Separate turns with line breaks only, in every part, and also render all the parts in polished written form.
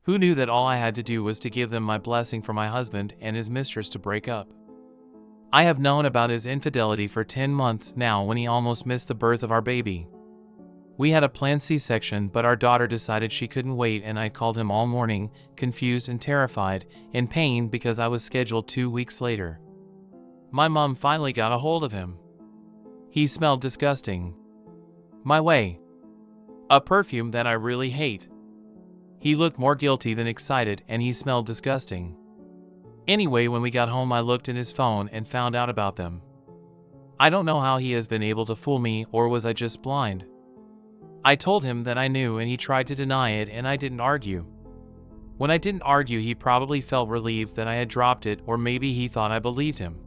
Who knew that all I had to do was to give them my blessing for my husband and his mistress to break up? I have known about his infidelity for 10 months now when he almost missed the birth of our baby. We had a planned C-section, but our daughter decided she couldn't wait, and I called him all morning, confused and terrified, in pain because I was scheduled 2 weeks later. My mom finally got a hold of him. He smelled disgusting. My way. A perfume that I really hate. He looked more guilty than excited, and he smelled disgusting. Anyway, when we got home, I looked in his phone and found out about them. I don't know how he has been able to fool me, or was I just blind? I told him that I knew, and he tried to deny it, and I didn't argue. When I didn't argue, he probably felt relieved that I had dropped it, or maybe he thought I believed him.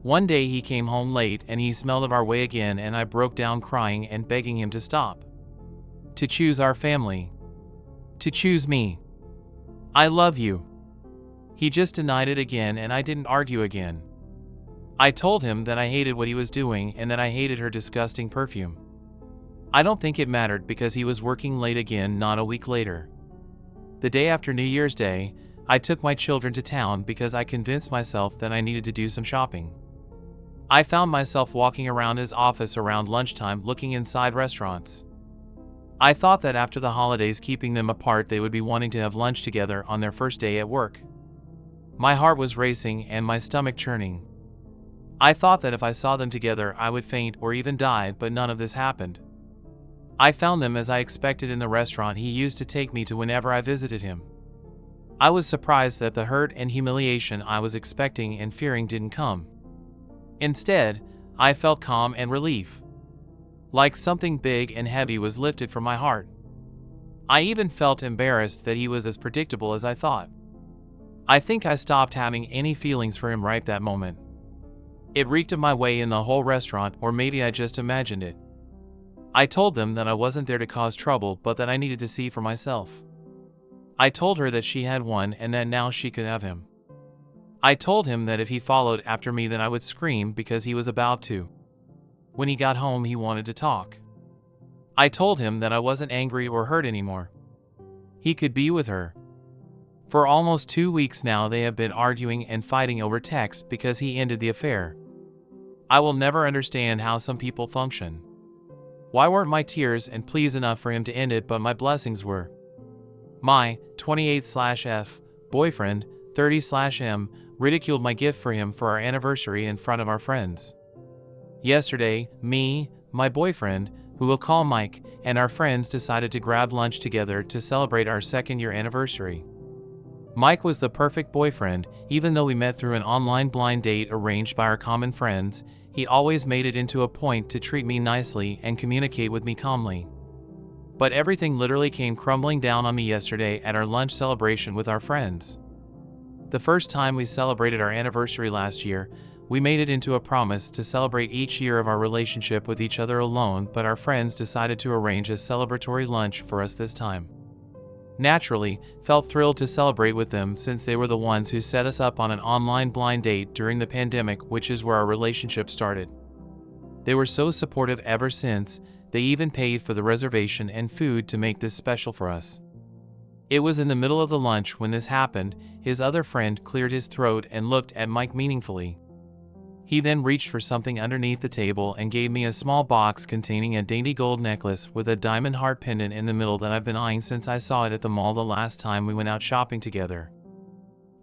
One day he came home late and he smelled of our way again, and I broke down crying and begging him to stop. To choose our family. To choose me. I love you. He just denied it again, and I didn't argue again. I told him that I hated what he was doing and that I hated her disgusting perfume. I don't think it mattered because he was working late again not a week later. The day after New Year's Day, I took my children to town because I convinced myself that I needed to do some shopping. I found myself walking around his office around lunchtime looking inside restaurants. I thought that after the holidays, keeping them apart, they would be wanting to have lunch together on their first day at work. My heart was racing and my stomach churning. I thought that if I saw them together I would faint or even die, but none of this happened. I found them as I expected in the restaurant he used to take me to whenever I visited him. I was surprised that the hurt and humiliation I was expecting and fearing didn't come. Instead, I felt calm and relief. Like something big and heavy was lifted from my heart. I even felt embarrassed that he was as predictable as I thought. I think I stopped having any feelings for him right that moment. It reeked of my way in the whole restaurant, or maybe I just imagined it. I told them that I wasn't there to cause trouble, but that I needed to see for myself. I told her that she had won and that now she could have him. I told him that if he followed after me then I would scream because he was about to. When he got home he wanted to talk. I told him that I wasn't angry or hurt anymore. He could be with her. For almost 2 weeks now they have been arguing and fighting over text because he ended the affair. I will never understand how some people function. Why weren't my tears and pleas enough for him to end it, but my blessings were? My 28/F boyfriend, 30/M, ridiculed my gift for him for our anniversary in front of our friends. Yesterday, me, my boyfriend, who we'll call Mike, and our friends decided to grab lunch together to celebrate our 2nd-year anniversary. Mike was the perfect boyfriend. Even though we met through an online blind date arranged by our common friends, he always made it into a point to treat me nicely and communicate with me calmly. But everything literally came crumbling down on me yesterday at our lunch celebration with our friends. The first time we celebrated our anniversary last year, we made it into a promise to celebrate each year of our relationship with each other alone, but our friends decided to arrange a celebratory lunch for us this time. Naturally, felt thrilled to celebrate with them since they were the ones who set us up on an online blind date during the pandemic, which is where our relationship started. They were so supportive ever since. They even paid for the reservation and food to make this special for us. It was in the middle of the lunch when this happened. His other friend cleared his throat and looked at Mike meaningfully. He then reached for something underneath the table and gave me a small box containing a dainty gold necklace with a diamond heart pendant in the middle that I've been eyeing since I saw it at the mall the last time we went out shopping together.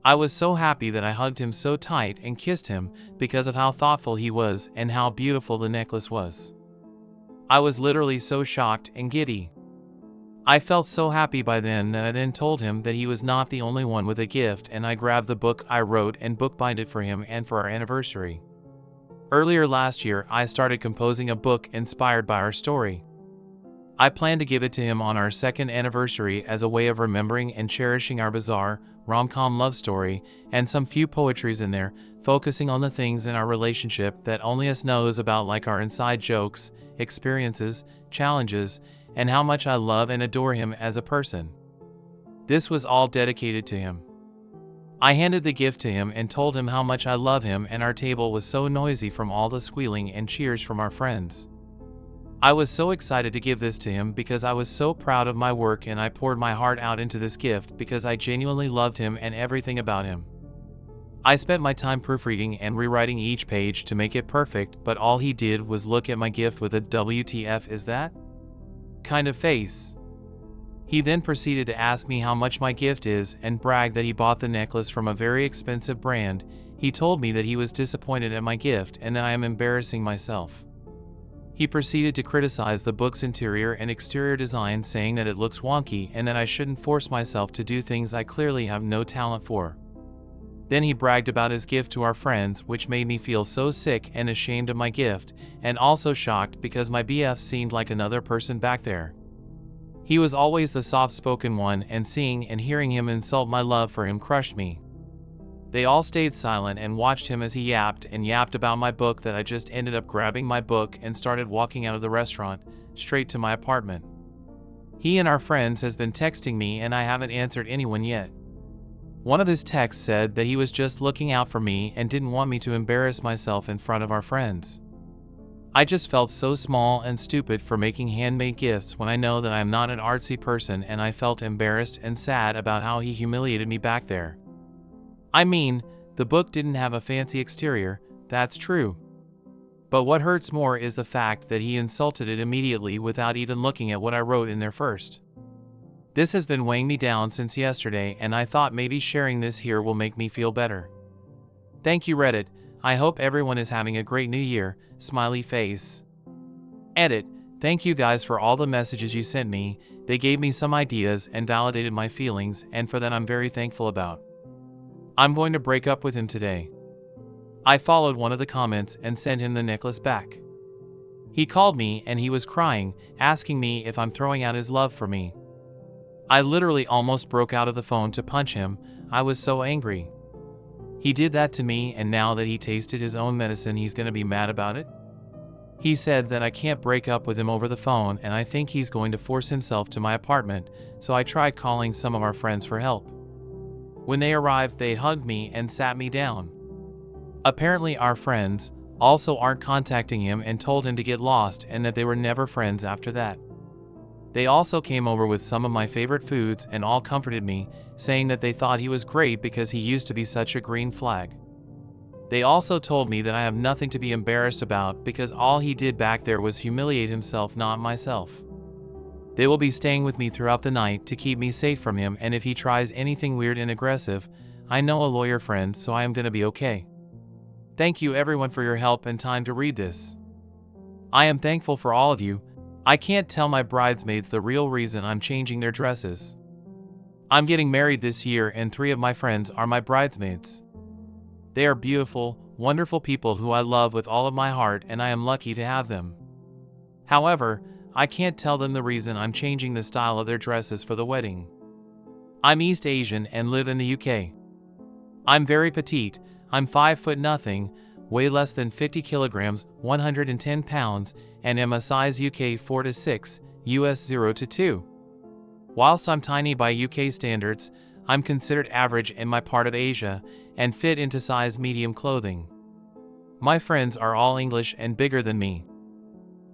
I was so happy that I hugged him so tight and kissed him because of how thoughtful he was and how beautiful the necklace was. I was literally so shocked and giddy. I felt so happy by then that I then told him that he was not the only one with a gift, and I grabbed the book I wrote and bookbinded it for him and for our anniversary. Earlier last year, I started composing a book inspired by our story. I plan to give it to him on our 2nd anniversary as a way of remembering and cherishing our bizarre, rom-com love story, and some few poetries in there, focusing on the things in our relationship that only us knows about, like our inside jokes, experiences, challenges, and how much I love and adore him as a person. This was all dedicated to him. I handed the gift to him and told him how much I love him, and our table was so noisy from all the squealing and cheers from our friends. I was so excited to give this to him because I was so proud of my work, and I poured my heart out into this gift because I genuinely loved him and everything about him. I spent my time proofreading and rewriting each page to make it perfect, but all he did was look at my gift with a "WTF is that?" kind of face. He then proceeded to ask me how much my gift is and bragged that he bought the necklace from a very expensive brand. He told me that he was disappointed at my gift and that I am embarrassing myself. He proceeded to criticize the book's interior and exterior design, saying that it looks wonky and that I shouldn't force myself to do things I clearly have no talent for. Then he bragged about his gift to our friends, which made me feel so sick and ashamed of my gift, and also shocked because my BF seemed like another person back there. He was always the soft-spoken one, and seeing and hearing him insult my love for him crushed me. They all stayed silent and watched him as he yapped and yapped about my book that I just ended up grabbing my book and started walking out of the restaurant, straight to my apartment. He and our friends has been texting me and I haven't answered anyone yet. One of his texts said that he was just looking out for me and didn't want me to embarrass myself in front of our friends. I just felt so small and stupid for making handmade gifts when I know that I am not an artsy person, and I felt embarrassed and sad about how he humiliated me back there. I mean, the book didn't have a fancy exterior, that's true. But what hurts more is the fact that he insulted it immediately without even looking at what I wrote in there first. This has been weighing me down since yesterday, and I thought maybe sharing this here will make me feel better. Thank you, Reddit. I hope everyone is having a great new year, smiley face. Edit. Thank you guys for all the messages you sent me. They gave me some ideas and validated my feelings, and for that I'm very thankful about. I'm going to break up with him today. I followed one of the comments and sent him the necklace back. He called me and he was crying, asking me if I'm throwing out his love for me. I literally almost broke out of the phone to punch him. I was so angry. He did that to me, and now that he tasted his own medicine, he's gonna be mad about it? He said that I can't break up with him over the phone, and I think he's going to force himself to my apartment, so I tried calling some of our friends for help. When they arrived, they hugged me and sat me down. Apparently our friends also aren't contacting him and told him to get lost and that they were never friends after that. They also came over with some of my favorite foods and all comforted me, saying that they thought he was great because he used to be such a green flag. They also told me that I have nothing to be embarrassed about because all he did back there was humiliate himself, not myself. They will be staying with me throughout the night to keep me safe from him, and if he tries anything weird and aggressive, I know a lawyer friend, so I am gonna be okay. Thank you everyone for your help and time to read this. I am thankful for all of you. I can't tell my bridesmaids the real reason I'm changing their dresses. I'm getting married this year and 3 of my friends are my bridesmaids. They are beautiful, wonderful people who I love with all of my heart, and I am lucky to have them. However, I can't tell them the reason I'm changing the style of their dresses for the wedding. I'm East Asian and live in the UK. I'm very petite, I'm 5 foot nothing, weigh less than 50 kilograms, 110 pounds, and am a size UK 4 to 6, US 0 to 2. Whilst I'm tiny by UK standards, I'm considered average in my part of Asia and fit into size medium clothing. My friends are all English and bigger than me.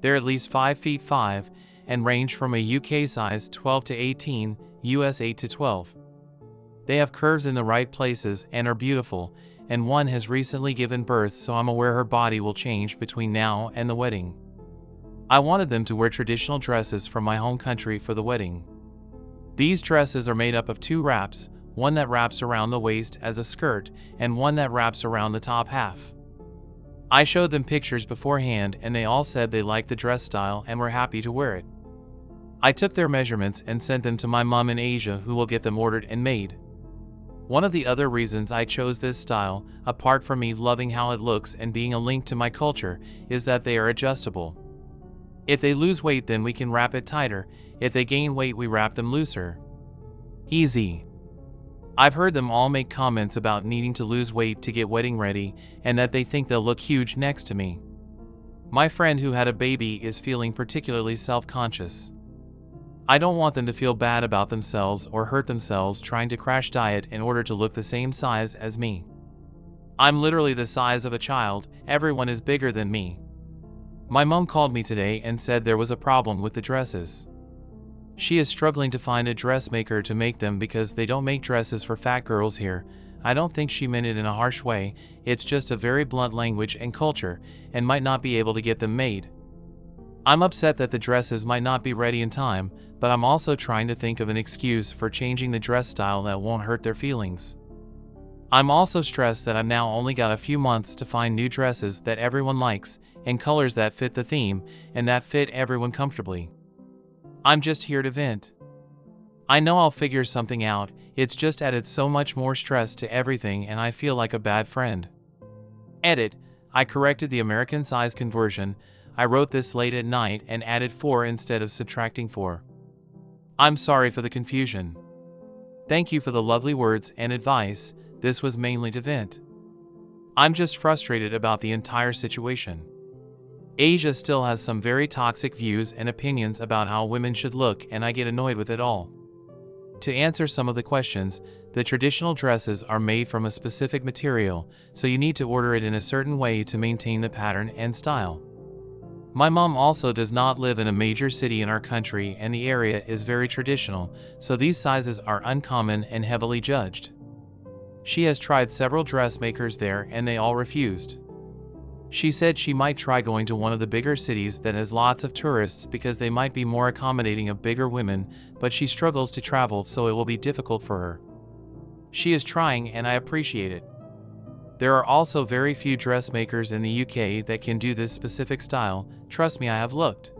They're at least 5 feet 5 and range from a UK size 12 to 18, US 8 to 12. They have curves in the right places and are beautiful, and one has recently given birth, so I'm aware her body will change between now and the wedding. I wanted them to wear traditional dresses from my home country for the wedding. These dresses are made up of 2 wraps, one that wraps around the waist as a skirt and one that wraps around the top half. I showed them pictures beforehand and they all said they liked the dress style and were happy to wear it. I took their measurements and sent them to my mom in Asia, who will get them ordered and made. One of the other reasons I chose this style, apart from me loving how it looks and being a link to my culture, is that they are adjustable. If they lose weight, then we can wrap it tighter. If they gain weight, we wrap them looser. Easy. I've heard them all make comments about needing to lose weight to get wedding ready and that they think they'll look huge next to me. My friend who had a baby is feeling particularly self-conscious. I don't want them to feel bad about themselves or hurt themselves trying to crash diet in order to look the same size as me. I'm literally the size of a child, everyone is bigger than me. My mom called me today and said there was a problem with the dresses. She is struggling to find a dressmaker to make them because they don't make dresses for fat girls here. I don't think she meant it in a harsh way, it's just a very blunt language and culture, and might not be able to get them made. I'm upset that the dresses might not be ready in time, but I'm also trying to think of an excuse for changing the dress style that won't hurt their feelings. I'm also stressed that I've now only got a few months to find new dresses that everyone likes, and colors that fit the theme, and that fit everyone comfortably. I'm just here to vent. I know I'll figure something out, it's just added so much more stress to everything and I feel like a bad friend. Edit, I corrected the American size conversion. I wrote this late at night and added 4 instead of subtracting 4. I'm sorry for the confusion. Thank you for the lovely words and advice, this was mainly to vent. I'm just frustrated about the entire situation. Asia still has some very toxic views and opinions about how women should look, and I get annoyed with it all. To answer some of the questions, the traditional dresses are made from a specific material, so you need to order it in a certain way to maintain the pattern and style. My mom also does not live in a major city in our country and the area is very traditional, so these sizes are uncommon and heavily judged. She has tried several dressmakers there and they all refused. She said she might try going to one of the bigger cities that has lots of tourists because they might be more accommodating of bigger women, but she struggles to travel so it will be difficult for her. She is trying and I appreciate it. There are also very few dressmakers in the UK that can do this specific style, trust me, I have looked.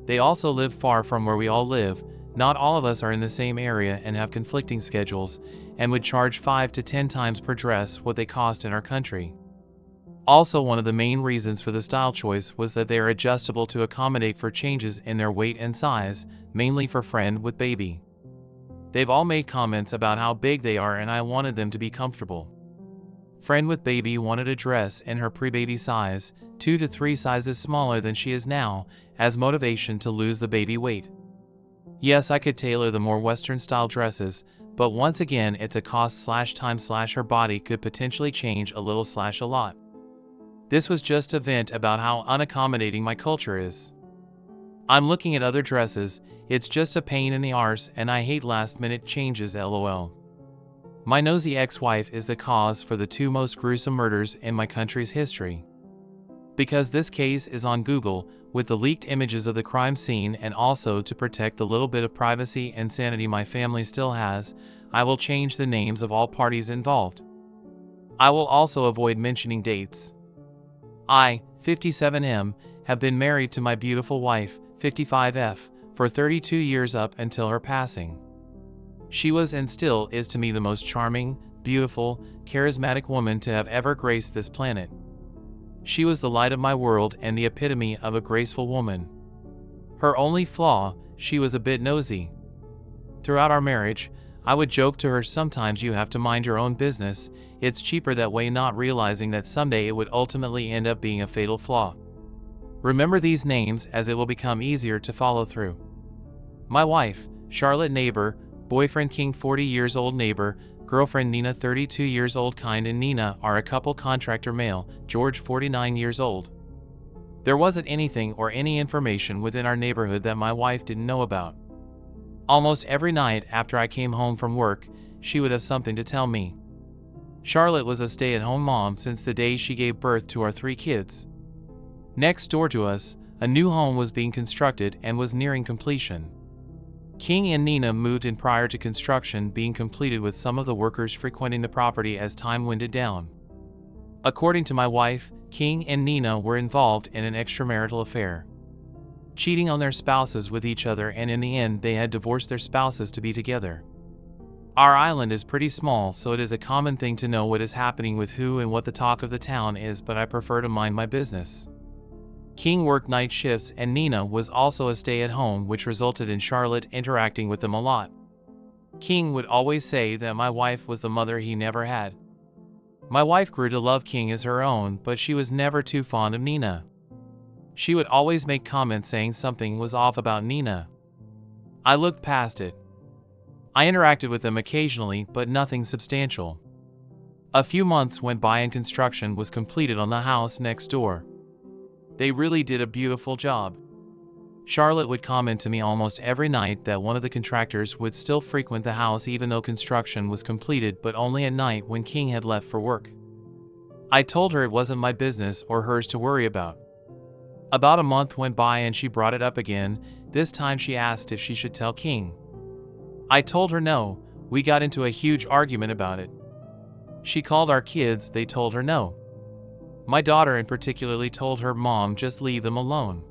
They also live far from where we all live, not all of us are in the same area and have conflicting schedules, and would charge 5 to 10 times per dress what they cost in our country. Also, one of the main reasons for the style choice was that they are adjustable to accommodate for changes in their weight and size, mainly for friend with baby. They've all made comments about how big they are and I wanted them to be comfortable. Friend with baby wanted a dress in her pre-baby size, 2 to 3 sizes smaller than she is now, as motivation to lose the baby weight. Yes, I could tailor the more Western style dresses, but once again it's a cost/time/ her body could potentially change a little/ a lot. This was just a vent about how unaccommodating my culture is. I'm looking at other dresses, it's just a pain in the arse and I hate last minute changes, lol. My nosy ex-wife is the cause for the 2 most gruesome murders in my country's history. Because this case is on Google, with the leaked images of the crime scene and also to protect the little bit of privacy and sanity my family still has, I will change the names of all parties involved. I will also avoid mentioning dates. I, 57M, have been married to my beautiful wife, 55F, for 32 years up until her passing. She was and still is to me the most charming, beautiful, charismatic woman to have ever graced this planet. She was the light of my world and the epitome of a graceful woman. Her only flaw, she was a bit nosy. Throughout our marriage, I would joke to her, sometimes you have to mind your own business, it's cheaper that way, not realizing that someday it would ultimately end up being a fatal flaw. Remember these names as it will become easier to follow through. My wife, Charlotte, neighbor, boyfriend King, 40 years old, neighbor, girlfriend Nina, 32 years old. Kind and Nina are a couple. Contractor male, George, 49 years old. There wasn't anything or any information within our neighborhood that my wife didn't know about. Almost every night after I came home from work, she would have something to tell me. Charlotte was a stay-at-home mom since the day she gave birth to our 3 kids. Next door to us, a new home was being constructed and was nearing completion. King and Nina moved in prior to construction being completed, with some of the workers frequenting the property as time winded down. According to my wife, King and Nina were involved in an extramarital affair, cheating on their spouses with each other, and in the end they had divorced their spouses to be together. Our island is pretty small, so it is a common thing to know what is happening with who and what the talk of the town is, but I prefer to mind my business. King worked night shifts and Nina was also a stay-at-home, which resulted in Charlotte interacting with them a lot. King would always say that my wife was the mother he never had. My wife grew to love King as her own, but she was never too fond of Nina. She would always make comments saying something was off about Nina. I looked past it. I interacted with them occasionally, but nothing substantial. A few months went by and construction was completed on the house next door. They really did a beautiful job. Charlotte would comment to me almost every night that one of the contractors would still frequent the house even though construction was completed, but only at night when King had left for work. I told her it wasn't my business or hers to worry about. About a month went by and she brought it up again. This time she asked if she should tell King. I told her no. We got into a huge argument about it. She called our kids, they told her no. My daughter in particularly told her mom just leave them alone.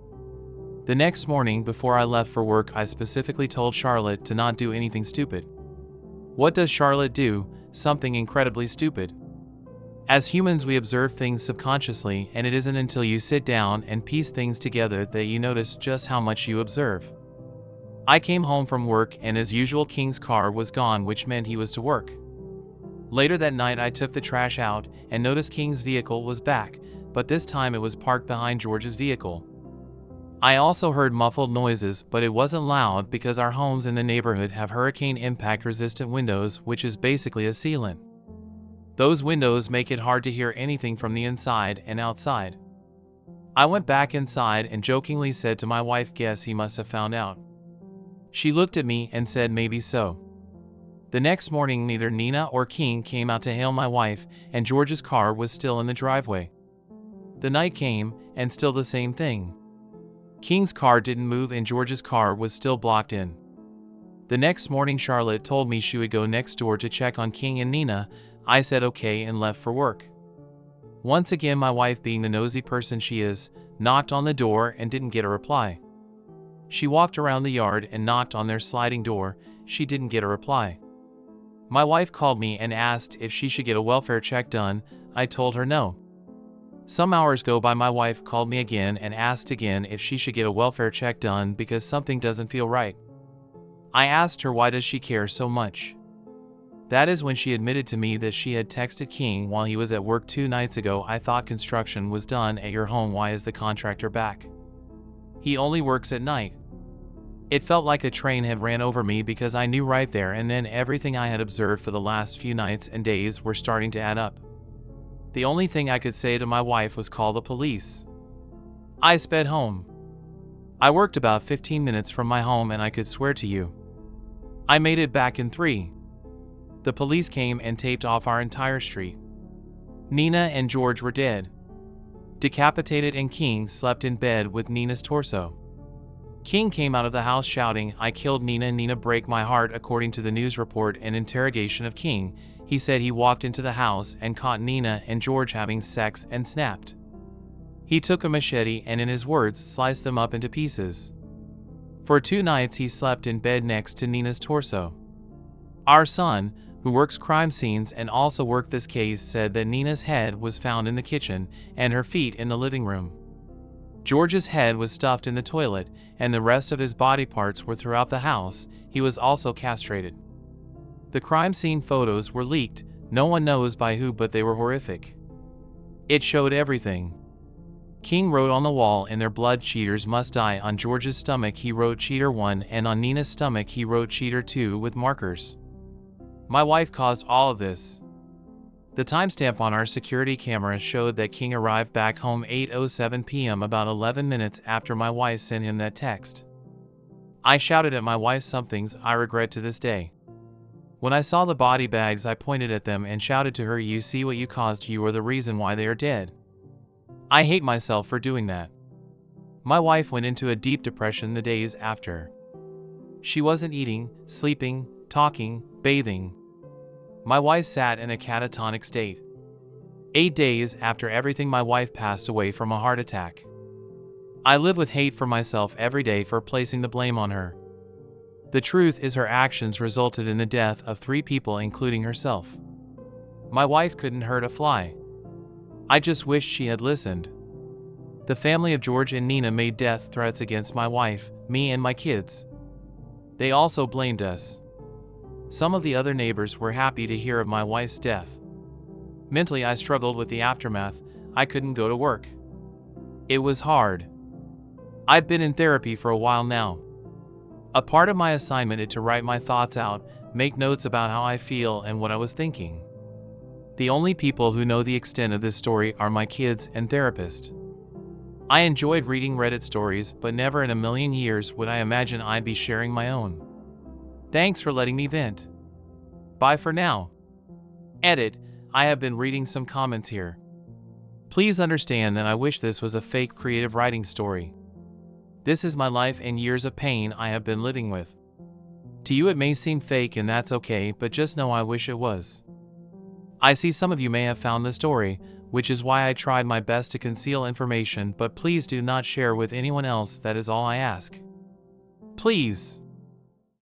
The next morning before I left for work, I specifically told Charlotte to not do anything stupid. What does Charlotte do? Something incredibly stupid. As humans, we observe things subconsciously, and it isn't until you sit down and piece things together that you notice just how much you observe. I came home from work and as usual King's car was gone, which meant he was to work. Later that night I took the trash out and noticed King's vehicle was back, but this time it was parked behind George's vehicle. I also heard muffled noises, but it wasn't loud because our homes in the neighborhood have hurricane impact resistant windows, which is basically a sealant. Those windows make it hard to hear anything from the inside and outside. I went back inside and jokingly said to my wife, "Guess he must have found out." She looked at me and said maybe so. The next morning neither Nina or King came out to hail my wife, and George's car was still in the driveway. The night came, and still the same thing. King's car didn't move and George's car was still blocked in. The next morning Charlotte told me she would go next door to check on King and Nina. I said okay and left for work. Once again my wife, being the nosy person she is, knocked on the door and didn't get a reply. She walked around the yard and knocked on their sliding door. She didn't get a reply. My wife called me and asked if she should get a welfare check done. I told her no. Some hours go by, my wife called me again and asked again if she should get a welfare check done because something doesn't feel right. I asked her why does she care so much. That is when she admitted to me that she had texted King while he was at work 2 nights ago. "I thought construction was done at your home. Why is the contractor back? He only works at night." It felt like a train had ran over me because I knew right there and then everything I had observed for the last few nights and days were starting to add up. The only thing I could say to my wife was call the police. I sped home. I worked about 15 minutes from my home and I could swear to you, I made it back in 3. The police came and taped off our entire street. Nina and George were dead, decapitated, and King slept in bed with Nina's torso. King came out of the house shouting, "I killed Nina. Nina break my heart." According to the news report and interrogation of King, he said he walked into the house and caught Nina and George having sex and snapped. He took a machete and, in his words, sliced them up into pieces. For 2 nights he slept in bed next to Nina's torso. Our son, who works crime scenes and also worked this case, said that Nina's head was found in the kitchen and her feet in the living room. George's head was stuffed in the toilet and the rest of his body parts were throughout the house. He was also castrated. The crime scene photos were leaked, no one knows by who, but they were horrific. It showed everything. King wrote on the wall, "In their blood, cheaters must die." On George's stomach he wrote Cheater 1 and on Nina's stomach he wrote Cheater 2 with markers. My wife caused all of this. The timestamp on our security camera showed that King arrived back home 8:07 p.m., about 11 minutes after my wife sent him that text. I shouted at my wife some things I regret to this day. When I saw the body bags, I pointed at them and shouted to her, "You see what you caused? You are the reason why they are dead." I hate myself for doing that. My wife went into a deep depression the days after. She wasn't eating, sleeping, talking, bathing. My wife sat in a catatonic state. 8 days after everything, my wife passed away from a heart attack. I live with hate for myself every day for placing the blame on her. The truth is her actions resulted in the death of 3 people, including herself. My wife couldn't hurt a fly. I just wish she had listened. The family of George and Nina made death threats against my wife, me, and my kids. They also blamed us. Some of the other neighbors were happy to hear of my wife's death. Mentally, I struggled with the aftermath. I couldn't go to work. It was hard. I've been in therapy for a while now. A part of my assignment is to write my thoughts out, make notes about how I feel and what I was thinking. The only people who know the extent of this story are my kids and therapist. I enjoyed reading Reddit stories, but never in a million years would I imagine I'd be sharing my own. Thanks for letting me vent. Bye for now. Edit. I have been reading some comments here. Please understand that I wish this was a fake creative writing story. This is my life and years of pain I have been living with. To you it may seem fake and that's okay, but just know I wish it was. I see some of you may have found the story, which is why I tried my best to conceal information, but please do not share with anyone else, that is all I ask. Please.